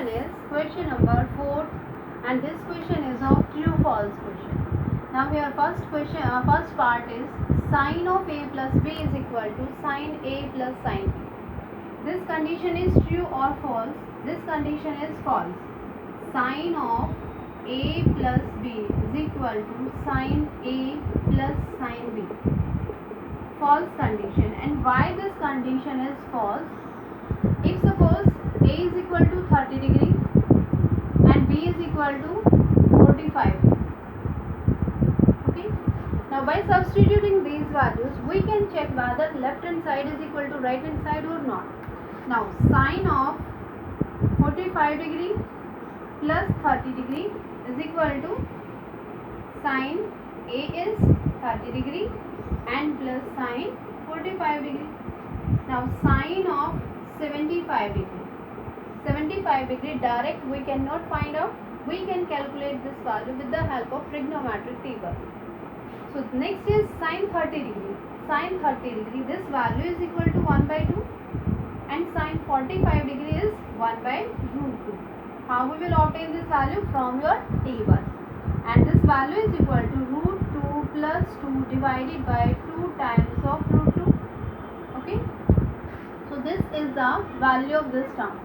question is question number 4, and this question is of true false question. Now here first part is sine of a plus b is equal to sine a plus sine b. This condition is true or false? This condition is false. Sine of a plus b is equal to sine a plus sine b. False condition. And why this condition is false? If suppose a is equal to 30 degree and b is equal to 45. Okay. Now by substituting these values, we can check whether left hand side is equal to right hand side or not. Now sine of 45 degree plus 30 degree is equal to sine a is 30 degree and plus sine 45 degree. Now sine of 75 degree direct we cannot find out. We can calculate this value with the help of trigonometric table. So next is sine 30 degree. Sine 30 degree, this value is equal to 1 by 2 and sine 45 degree is 1 by root 2. How we will obtain this value? From your table. And this value is equal to root 2 plus 2 divided by 2 times of root 2. Okay. So this is the value of this term.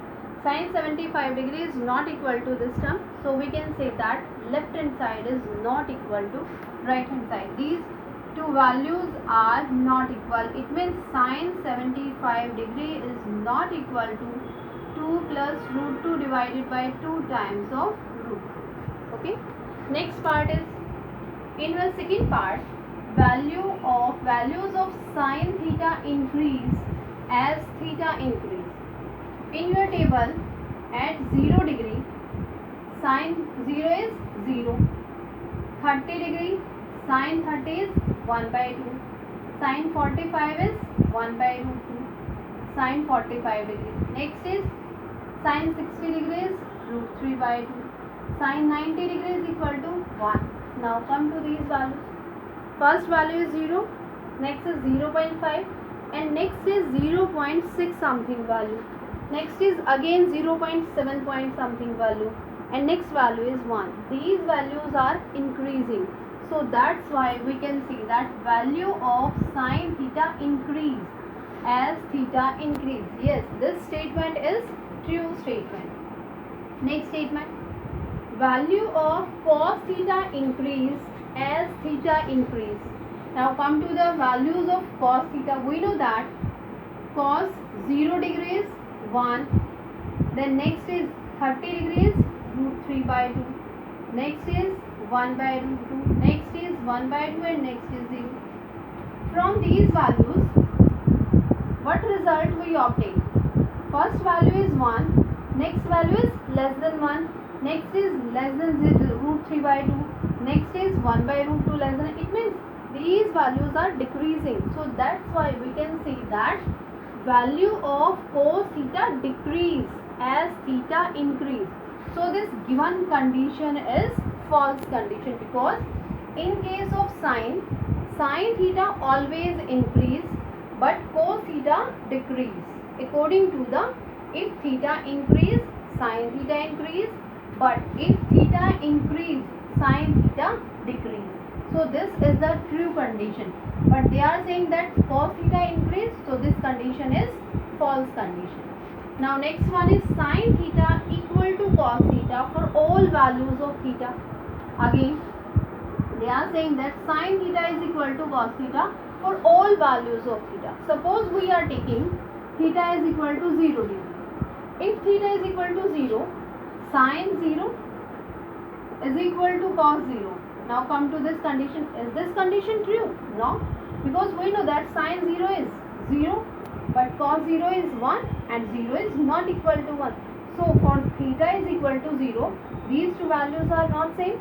Sine 75 degree is not equal to this term. So we can say that left hand side is not equal to right hand side. These two values are not equal. It means sine 75 degree is not equal to 2 plus root 2 divided by 2 times of root 2. Okay. Next part is, in the second part, values of sine theta increase as theta increase. In your table, at 0 degree, sine 0 is 0. 30 degree, sine 30 is 1 by 2. Sine 45 is 1 by root 2. Sine 45 degree. Next is sine 60 degrees, root 3 by 2. Sine 90 degrees is equal to 1. Now come to these values. First value is 0, next is 0.5 and next is 0.6 something value. Next is again 0.7 point something value and next value is 1. These values are increasing. So that's why we can see that value of sine theta increase as theta increase. Yes, this statement is true statement. Next statement. Value of cos theta increase as theta increase. Now come to the values of cos theta. We know that cos 0 degrees 1. Then next is 30 degrees root 3 by 2. Next is 1 by root 2. Next is 1 by 2 and next is 0. From these values, what result we obtain? First value is 1. Next value is less than 1. Next is less than root 3 by 2. Next is 1 by root 2 less than. It means these values are decreasing. So that's why we can see that value of cos theta decrease as theta increase. So this given condition is false condition, because in case of sine theta always increase but cos theta decrease. According to the, if theta increase, sine theta increase, but if theta increase, sine theta decrease. So this is the true condition. But they are saying that cos theta increase, so this condition is false condition. Now next one is sine theta equal to cos theta for all values of theta. Again, they are saying that sine theta is equal to cos theta for all values of theta. Suppose we are taking theta is equal to 0 degree. If theta is equal to 0, sine 0 is equal to cos 0. Now come to this condition. Is this condition true? No. Because we know that sine 0 is 0 but cos 0 is 1 and 0 is not equal to 1. So for theta is equal to 0, these two values are not same.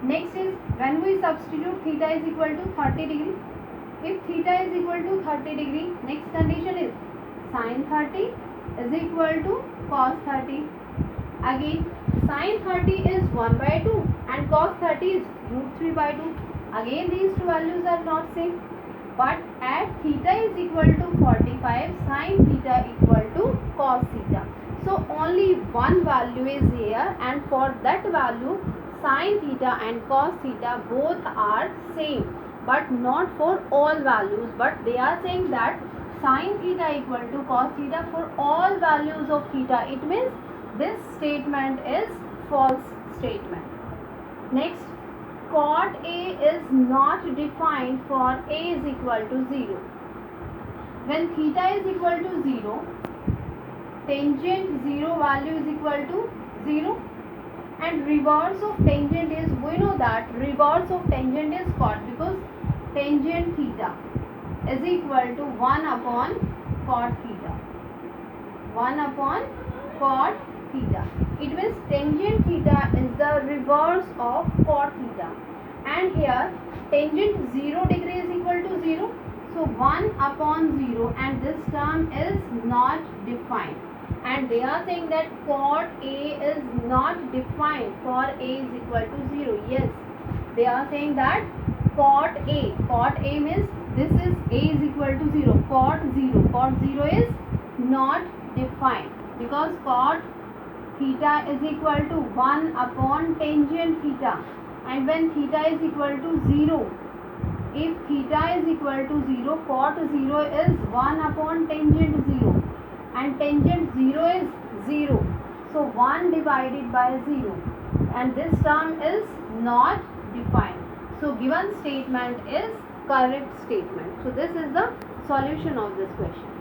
Next is when we substitute theta is equal to 30 degree. If theta is equal to 30 degree, next condition is sine 30 is equal to cos 30. Again, sine 30 is 1 by 2 and cos 30 is root 3 by 2. Again these two values are not same. But at theta is equal to 45, sine theta equal to cos theta. So only one value is here, and for that value sin theta and cos theta both are same, but not for all values. But they are saying that sin theta equal to cos theta for all values of theta. It means this statement is false statement. Next, cot A is not defined for A is equal to 0. When theta is equal to 0, tangent 0 value is equal to 0, and reverse of tangent is, we know that reverse of tangent is cot, because tangent theta is equal to 1 upon cot theta. 1 upon cot theta. It means tangent theta is the reverse of cot theta, and here tangent 0 degree is equal to 0. So 1 upon 0, and this term is not defined, and they are saying that cot A is not defined for A is equal to 0. Yes, they are saying that cot A means this is A is equal to 0. Cot 0 is not defined, because cot theta is equal to 1 upon tangent theta, and when theta is equal to 0, if theta is equal to 0, cot 0 is 1 upon tangent 0, and tangent 0 is 0. So 1 divided by 0, and this term is not defined. So given statement is correct statement. So this is the solution of this question.